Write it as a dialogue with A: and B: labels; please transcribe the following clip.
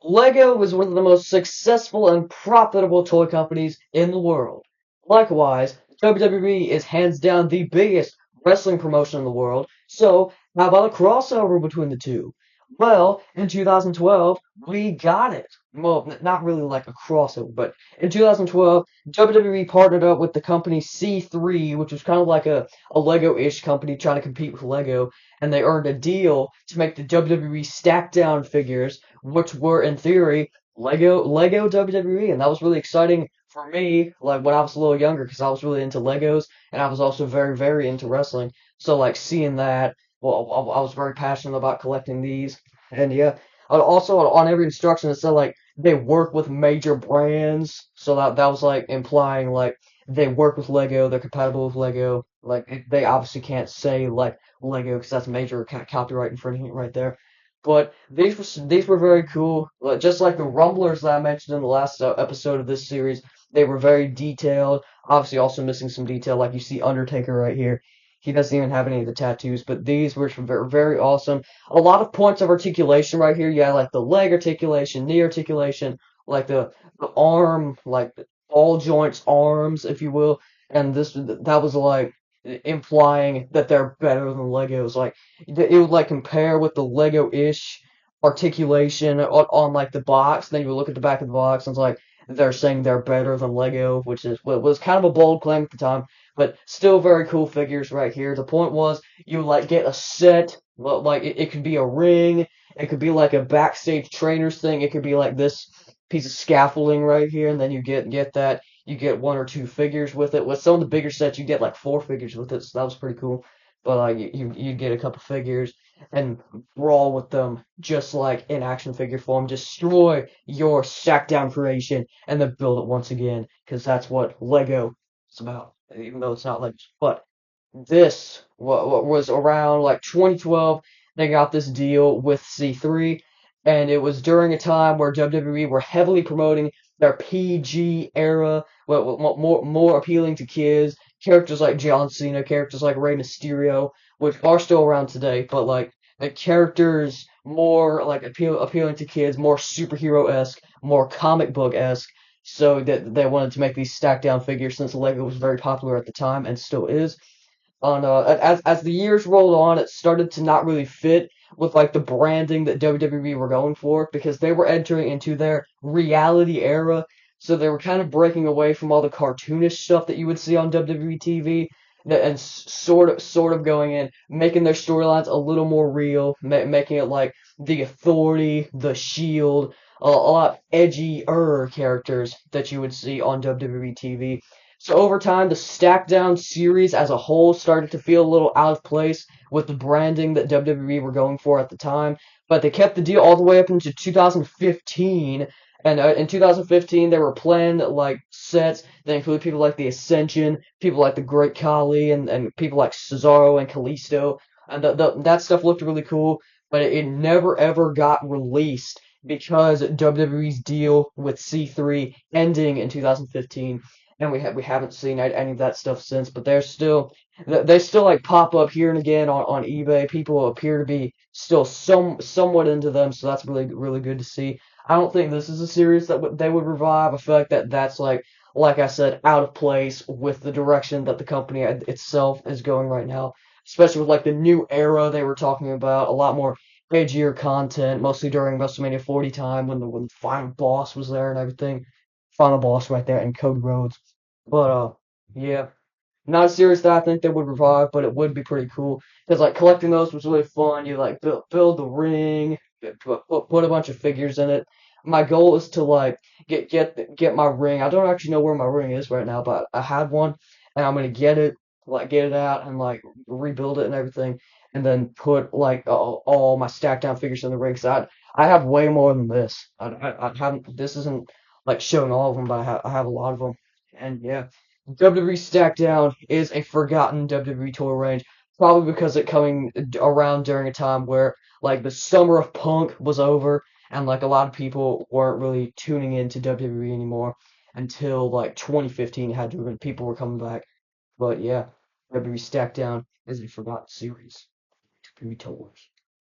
A: Lego was one of the most successful and profitable toy companies in the world. Likewise, WWE is hands down the biggest wrestling promotion in the world, so how about a crossover between the two? Well, in 2012, we got it. Well, not really like a crossover, but in 2012, WWE partnered up with the company C3, which was kind of like a Lego-ish company trying to compete with Lego, and they earned a deal to make the WWE StackDown figures, which were in theory Lego WWE, and that was really exciting for me, like when I was a little younger, because I was really into Legos, and I was also very into wrestling. So like seeing that, well, I was very passionate about collecting these, and yeah. Also on every instruction it said like they work with major brands, so that was like implying like they work with Lego, they're compatible with Lego. Like they obviously can't say like Lego because that's major copyright infringement right there. But these were very cool. Just like the Rumblers that I mentioned in the last episode of this series, they were very detailed. Obviously, also missing some detail, like you see Undertaker right here. He doesn't even have any of the tattoos, but these were very awesome. A lot of points of articulation right here. Yeah, like the leg articulation, knee articulation, like the arm, like the ball joints, arms, if you will. And that was like implying that they're better than Legos. Like it would like compare with the Lego-ish articulation on like the box. Then you would look at the back of the box and it's like they're saying they're better than Lego, which is what was kind of a bold claim at the time, but still very cool figures right here. The point was you would like get a set, like it could be a ring, it could be like a backstage trainers thing, it could be like this piece of scaffolding right here, and then you get that you get one or two figures with it. With some of the bigger sets, you get like four figures with it, so that was pretty cool. But like you get a couple figures and brawl with them just like in action figure form. Destroy your StackDown creation and then build it once again, because that's what Lego is about. Even though it's not Legos, but this what was around like 2012. They got this deal with C3, and it was during a time where WWE were heavily promoting their PG era, more appealing to kids. Characters like John Cena, characters like Rey Mysterio, which are still around today, but like the characters more like appealing to kids, more superhero-esque, more comic book-esque. So that they wanted to make these stacked down figures since Lego was very popular at the time and still is. On as the years rolled on, it started to not really fit with like the branding that WWE were going for, because they were entering into their reality era. So they were kind of breaking away from all the cartoonish stuff that you would see on WWE TV, and sort of going in, making their storylines a little more real, making it like the Authority, the Shield, a lot edgier characters that you would see on WWE TV. So over time, the StackDown series as a whole started to feel a little out of place with the branding that WWE were going for at the time. But they kept the deal all the way up into 2015. And in 2015, they were planned like sets that include people like the Ascension, people like the Great Khali, and people like Cesaro and Kalisto. And that stuff looked really cool, but it never ever got released because WWE's deal with C3 ending in 2015, and we haven't seen any of that stuff since. But they still like pop up here and again on eBay. People appear to be still somewhat into them, so that's really good to see. I don't think this is a series that they would revive. I feel like that's like I said, out of place with the direction that the company itself is going right now, especially with like the new era they were talking about, a lot more edgier content, mostly during WrestleMania 40 time when the final boss was there and everything. Final boss right there and Cody Rhodes. But yeah, not a series that I think they would revive, but it would be pretty cool because like collecting those was really fun. You like build the ring, put a bunch of figures in it. My goal is to like get my ring. I don't actually know where my ring is right now, but I had one, and I'm gonna get it out and like rebuild it and everything, and then put like all my stacked down figures in the ring. Cause I have way more than this. I haven't. This isn't like showing all of them, but I have a lot of them. And yeah, WWE StackDown is a forgotten WWE toy range, probably because it coming around during a time where like the summer of Punk was over, and like a lot of people weren't really tuning into WWE anymore until like 2015 had to when people were coming back. But yeah, WWE StackDown is a forgotten series. WWE toys.